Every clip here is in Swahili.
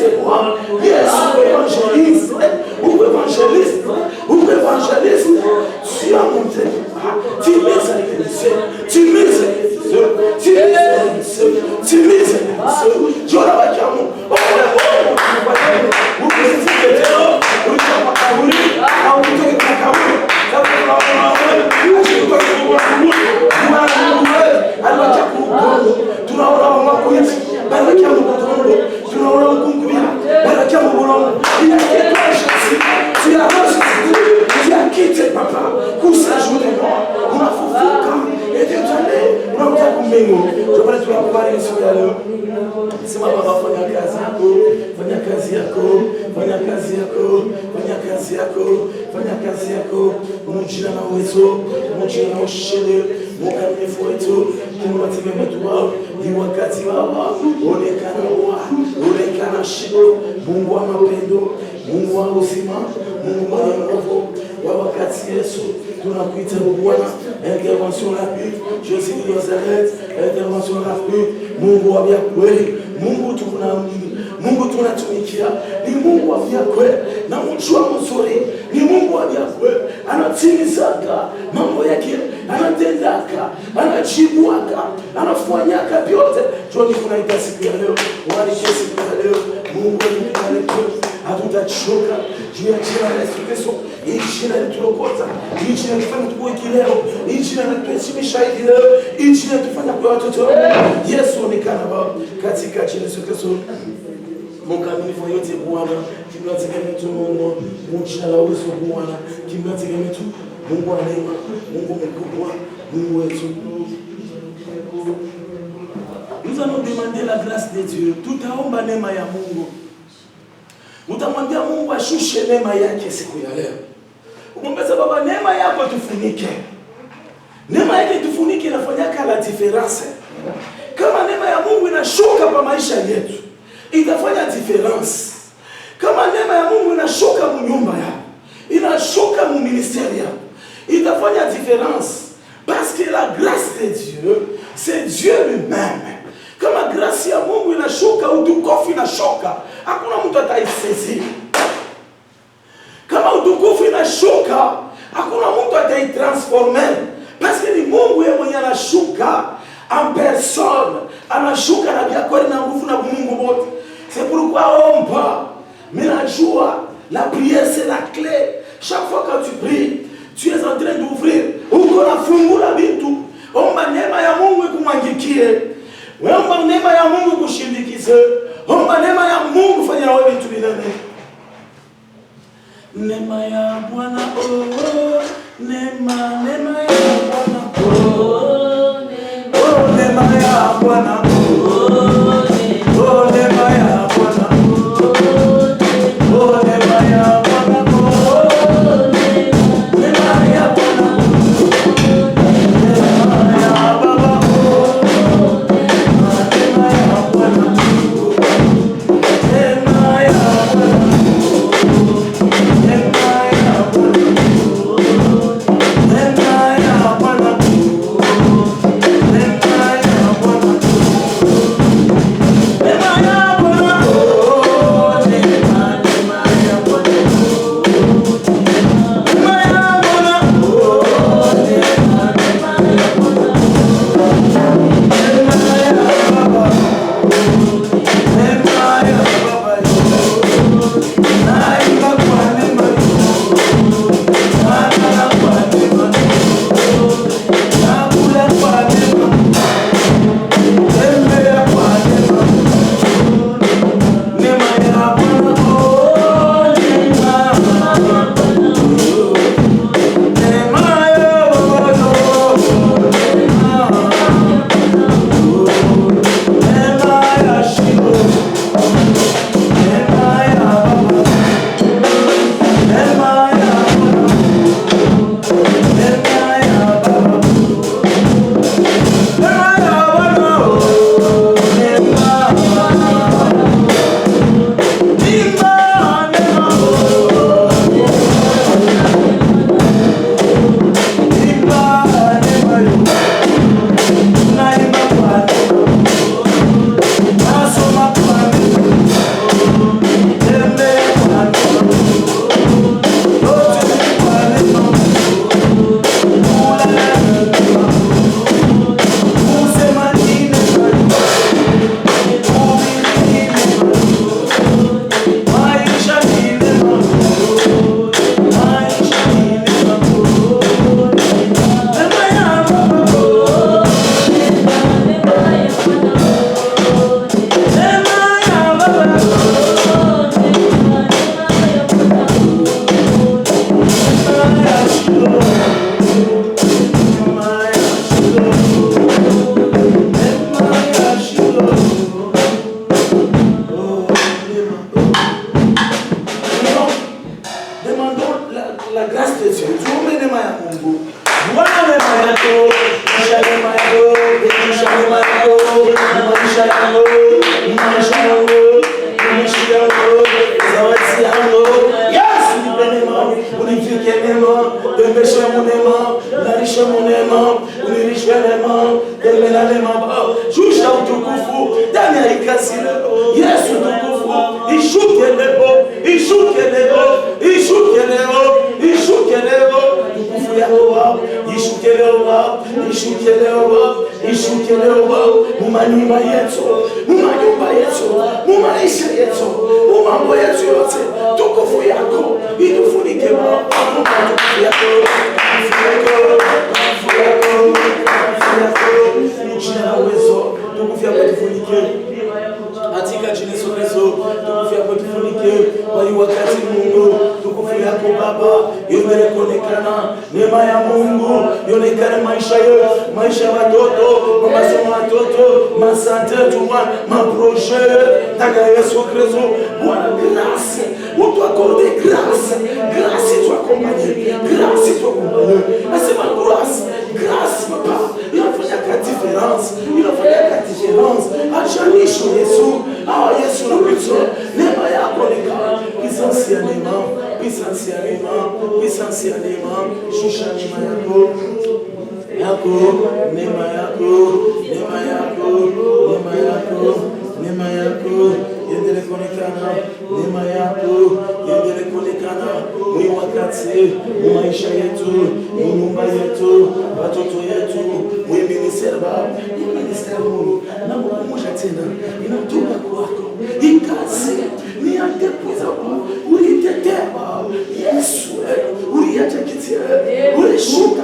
témoin. Yes, évangéliste. Ou évangéliste. Ou évangéliste. Tu as montré. Tu mises à l'église. Tu mises à l'église. Tu mises à l'église. Tu mises à l'église. Tu as la vacation. Oh, vous pouvez Mungu wa mapendo, Mungu wa uzima, Mungu wa nguvu, wakati Yesu tunakuita Bwana, intervention rapide, Jésus de Nazareth, intervention rapide, Mungu wa kweli, Mungu tunaamini, Mungu tunatumikia, ni Mungu wa kweli, na mchua mzuri, ni Mungu wa kweli, anatimizaka mambo yake, anatendaka, anajibuaka, anafanyaka vyote. Tuoni tunaita siku ya leo, walike siku ya leo, Mungu atubariki, hatutachoka juu ya jina la Yesu Kristo. Hii jina linatuokoza, hii jina linatufanya tukue kileo, hii jina linatuheshimisha kileo, hii jina linatufanya kuwa watoto wa Mungu. Yesu onekana Baba katika jina la Yesu Kristo. Mungu yote Bwana, kimnategemea tu Mungu, Mungu la uwezo Bwana, kimnategemea tu Mungu wa neema, Mungu mkubwa, Mungu wetu. Nous allons demander la grâce de Dieu. Tutaomba neema ya Mungu. Utamwambia Mungu ashushe neema yake siku ya leo. Umwambie Baba, neema yako tufunike. Neema yake tufunike inafanyaka la difference. Kama neema ya Mungu inashuka kwa maisha yetu, itafanya difference. Kama neema ya Mungu inashuka mu nyumba yako, inashuka mu ministeri yako, itafanya différence. Parce que la grâce de Dieu, c'est Dieu lui-même. Kama grâce ya Mungu inashuka, utukufu inashuka, hakuna mtu ataisezi. Kama utukufu inashuka, hakuna mtu ataitransformer. Parce que ni Mungu yeye mwenye anashuka en personne, anashuka na biakweli na nguvu na Mungu wote. C'est pourquoi on parle. Mais la joie, la prière, c'est la clé. Chaque fois que tu pries, tu es en train d'ouvrir. Uko na fungula bintu. Omba neema ya Mungu ikumwangikie. Omba neema ya Mungu kushindikize. Omba neema ya Mungu fanya wewe vitu vinene. Neema ya Bwana oh, neema ya Bwana oh, neema ya Bwana oh, neema ya Bwana oh, neema ya Bwana oh, neema ya Bwana neema ya Baba oh, neema ya Bwana neema ya Bwana. zawadi yangu. Yesu nipe neema, univike neema, tembeshe neema, unanishe neema, unilishe neema, tembea neema. Shusha utukufu ndani ya ikasi leo. Yesu utukufu, ishuke leo, ishuke leo, ishuke leo, ishuke leo. Utukufu yako ishuke leo, ishuke leo, ishuke leo. Mumanyumba yetu, mumanyumba yetu, mumaisha yetu, mumambo yetu yote. Tukufu yako itufunike Baba. Tukufu yako, tukufu yako, tukufu yako, tukufu yako. Jina la uwezo, tukufu yako tufunike. Katika jina Yesu Kristo, tukufu yako tufunike. Kwa hii wakati Mungu, tukufu yako Baba, iendelee kuonekana. Neema ya Mungu ionekane maisha yetu, maisha ya watoto, masomo ya watoto, masante tuma, maproje. Taka Yesu Kristo, Bwana grâce, utu accorde grâce, grâce tu accompagner, grâce tu accompagner. Asema grâce Papa, inafanya différence, inafanya différence. Achanisho Yesu, Yesu na Kristo, neema yako onekana, puissance ya neema, puissance ya neema, puissance ya neema, shusha neema yako, neema yako, neema yako, neema yako, neema yako, yendele kuonekana, neema yako, yendele kuonekana, mwi wakati, maisha yetu, nyumba yetu, watoto yetu, mwi ministeri Baba, ministeri Mungu, na mkumusha tena, inatoka kwako, ikazi, ni antepuza Baba, ulitetea Baba, Yesu, uliacha kitia, ulishuka,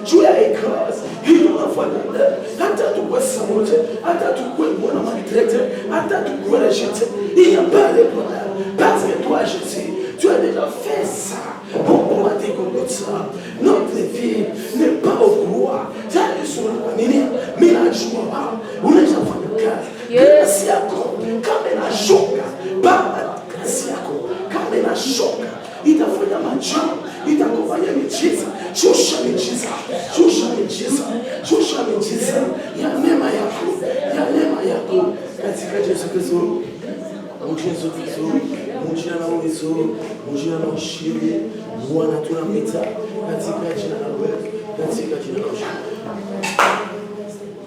juu ya ikazi, hilo unafanya, hata tukwe samote, hata tukwe mbona maltraité, hata tukwe rejeté, il n'y a pas de problème, parce que toi Jésus, tu as déjà fait ça, pourquoi t'es comme ça? Notre vie n'est pas au pouvoir, ça est sur la famille, mais la joie, on est déjà fait le cas, grâce à quoi, quand elle a choqué, Baba, grâce à quoi, quand elle a choqué, il t'a fait la magie, il t'a accompagné avec Jésus, shusha miujiza, shusha miujiza, shusha miujiza, ya neema yako, ya neema yako, katika Yesu Kristo, Yesu Kristo, mjina na uwezo, mjina na ushindi, Bwana tunamwita, katika jina la wewe, katika jina la ushindi.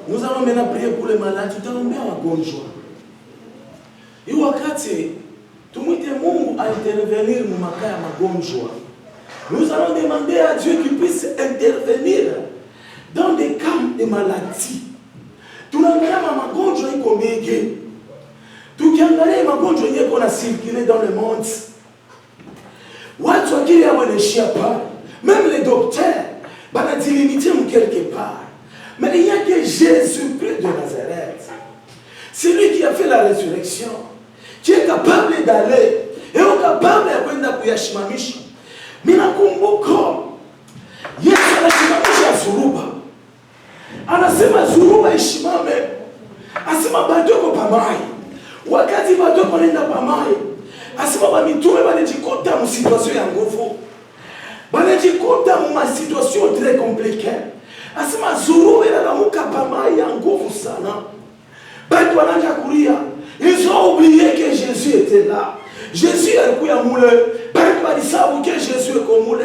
Nous allons maintenant prier pour les malades, tutaombea wagonjwa. Hii wakati tumwite Mungu intervenir mu makaya magonjwa. Nous allons demander à Dieu qu'il puisse intervenir dans des cas de maladie. Tunaangalia magonjwa iko mengi. Tukiangalia magonjwa yenye kuna circuler dans le monde. Watu akili yao inaishia pale. Même les docteurs banadilimiter quelque part. Mais il n'y a que Jésus-Christ de Nazareth. C'est lui qui a fait la résurrection. Qui est capable d'aller et est capable de kwenda kuyashimamisha. Mina kumbuka Yesu anasimamisha Zuruba. Anasema Zuruba ishimame. Asema bado kwa pamai. Wakati bado kwenda pamai. Asema ba mitume banajikuta mu situation ya nguvu. Banajikuta mu situation très compliquée. Asema Zuruba inalamuka pamai ya nguvu sana. Bado wanaanza kulia. Ils ont oublié que Jésus était là. Jésus alikuya mule. Ils savent que Jésus est comme moule.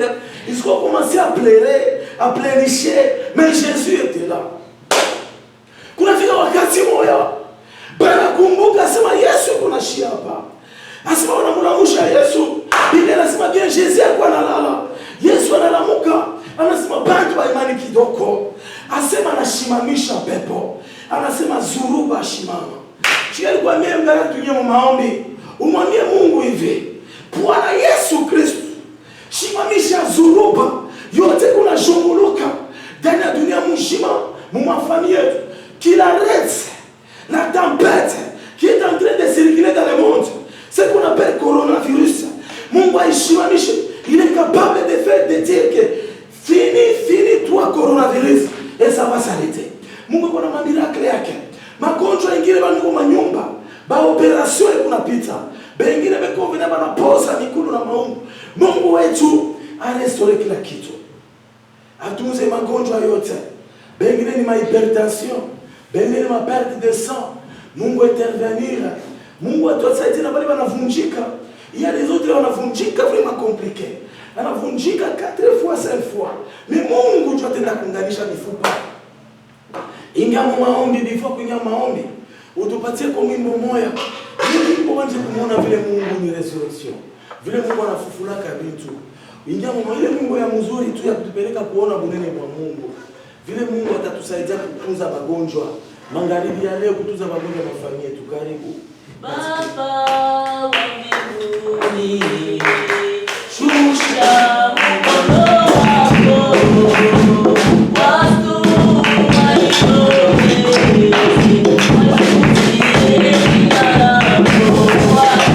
Ils ont commencé à pleurer, à pleurnicher, mais Jésus était là. Kuna fika wakati moya, banakumbuka sema Yesu kuna shia hapa. Asema wanamlamusha Yesu. Biblia inasema bien Jésus alikuwa analala. Yesu analamuka, anasema bantu wa imani kidogo. Asema anashimamisha pepo. Anasema Zuruba shimama. Chia alikuwa mbele tunye maombi. Umwambie Mungu hivi. Bwana Yesu Kristo, shimamisha Zuruba yote kuna shunguluka ndani ya dunia mzima, mumafamia yetu, qu'il arrête la tempête qui est en train de circuler dans le monde, ce qu'on appelle coronavirus. Mungu aishimamishe. Il est capable de faire de dire que fini toi coronavirus et ça va s'arrêter. Mungu kuna miracle yake. Magonjwa ingine baniko manyumba, ba operation kunapita. Bengine bekovina banapoza mikulu na maungu. Mungu wetu arestore kila kitu. Atunze magonjwa yote. Bengine ni hypertension, bengine ni perte de sang. Mungu intervenir Mungu atusaidie na wale wanavunjika. Il y a des autres wanavunjika vraiment compliqué. Anavunjika 4 fois 5 fois. Mais Mungu ndio atenda kuunganisha mifupa. Ingia maombi before kuingia maombi. Utupatie kwa wimbo moja. Ili wimbo wanje kumuona vile Mungu ni resurrection. Vile Mungu anafufulaka vitu. Ingia mama ile wimbo ya mzuri tu ya kutupeleka kuona bunene mwa Mungu. Vile Mungu atatusaidia kutunza magonjwa. Magharibi ya leo kutunza magonjwa ya familia yetu. Karibu. Baba wa mbinguni, shusha mkono wako, watu wainue, wasikie jina lako Bwana.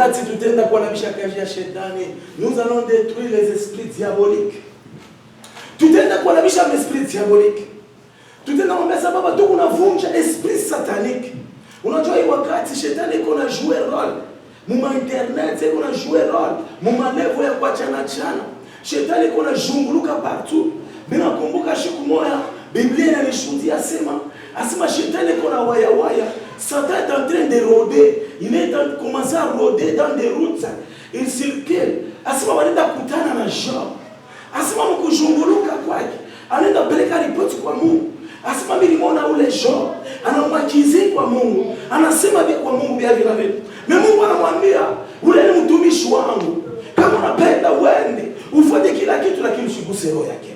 wakati tutenda kuanamisha kazi ya shetani, nous allons détruire les esprits diaboliques. Tutenda kuanamisha esprit diabolique. Tutenda kuambia baba tu kunavunja esprit satanique. Unajua hii wakati shetani iko na jouer role. Muma internet iko na jouer role. Muma level ya kuachana chana. Shetani iko na junguluka partout. Bila kumbuka siku moja Biblia inanishuhudia asema shetani iko na waya. Satan est en train de rôder. Il est en commencer à rôder dans des routes. Il circule. Asema wanaenda kutana na Job. Asema mkujunguluka kwake. Anaenda peleka ripoti kwa Mungu. Asema mimi nimeona ule Job. Anamwakizi kwa Mungu. Anasema vile kwa Mungu vile vile. Na Mungu anamwambia ule ni mtumishi wangu. Kama unapenda uende, ufanye kila kitu lakini usiguse roho yake.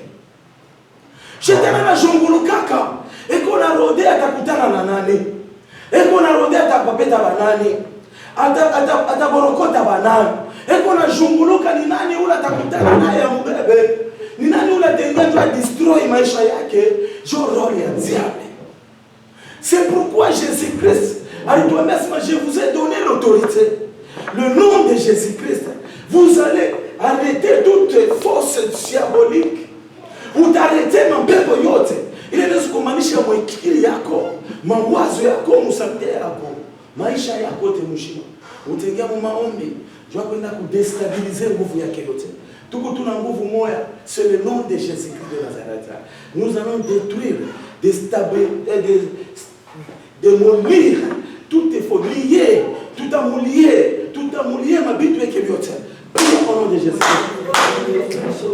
Shetani anajungulukaka. Eko na rode atakutana na nani? Eko na rode atapapeta banani? Ataborokota banani? Eko na junguluka ni nani ule atakutana naye mbebe? Ni nani ule atengenezwa destroy maisha yake? Jo roho ya diable. C'est pourquoi Jésus-Christ alituambia sema je vous ai donné l'autorité. Le nom de Jésus-Christ. Vous allez arrêter toutes forces diaboliques. Utarete mapepo yote. Ile inaweza kumaanisha mwikili yako, mawazo yako, msante yako, maisha yako yote mshima. Utaingia mu maombi, jua kwenda kudestabiliser nguvu yake yote. Tuko tuna nguvu moja, c'est le nom de Jésus-Christ de Nazareth. Nous allons détruire, démolir tout est lié, tout amoulier mabitu yake yote. Au nom de Jésus.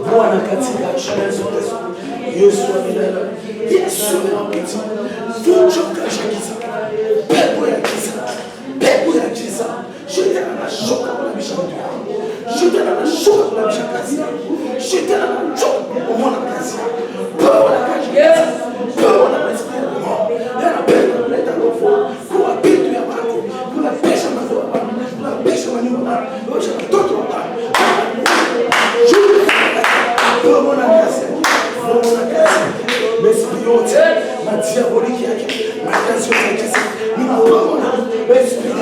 Bwana katika jina la Yesu. Yesu milele. Yesu mpiti. Vunja giza. Pepo ya giza. Pepo ya giza. Shetani anashuka kulabisha mtu yako. Shetani anashuka kulabisha kazi yako. Shetani anashuka kumwona kazi yako. Pepo la kazi. Pepo la kazi. Yanapenda kuleta hofu. Kwa vitu ya watu. Kuna pesa madogo. Kuna pesa manyumba. Kuna watoto wa watu. L'esprit yote, ma diabolique yake, ma kazi yote yake, ninapona esprit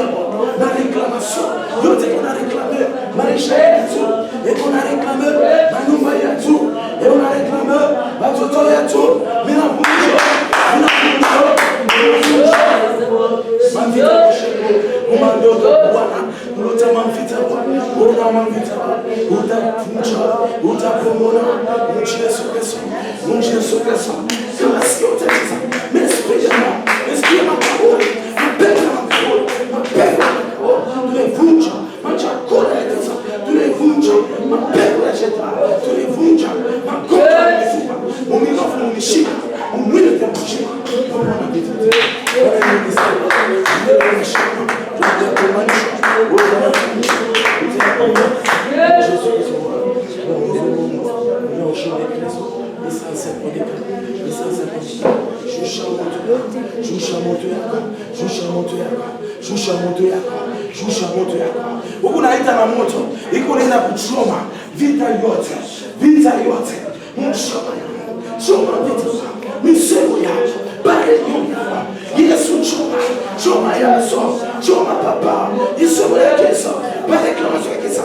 na réclamation yote kuna réclamer maisha yetu, et kuna réclamer manyumba yetu, et kuna réclamer watoto yetu, ninavunja Umandoko Bwana, utamamvita Bwana, unamamvita utafunja, utapomona, Yesu Kristo, Yesu Kristo. Kama sio tatizo, esprit ya makaburi, mapepo tulivunja, machakula ya giza, tulivunja, mapepo ya shetani, tulivunja, magonjwa ya mifupa, uminofu umeshika, umwili kwa mshika, unamamvita. Shusha moto yako. Huku naita na moto. Iko nenda kuchoma vita yote. Mchoma yako. Choma vita. Misemo yako. Bale nyumba. Yesu choma Yesu. Choma papa. Yesu Yesu. Bale klama Yesu.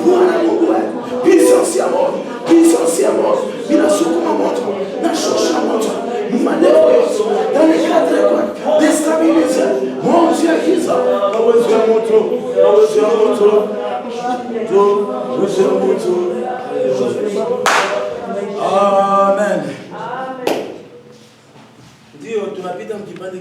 Bwana Mungu wako. Puissance ya moto. Bila sukuma moto. Na shusha moto. Mmaneno yote. Dans les cadres quoi. Déstabiliser. Mon Dieu Yesu. Amen. Ndio tunapita mkipande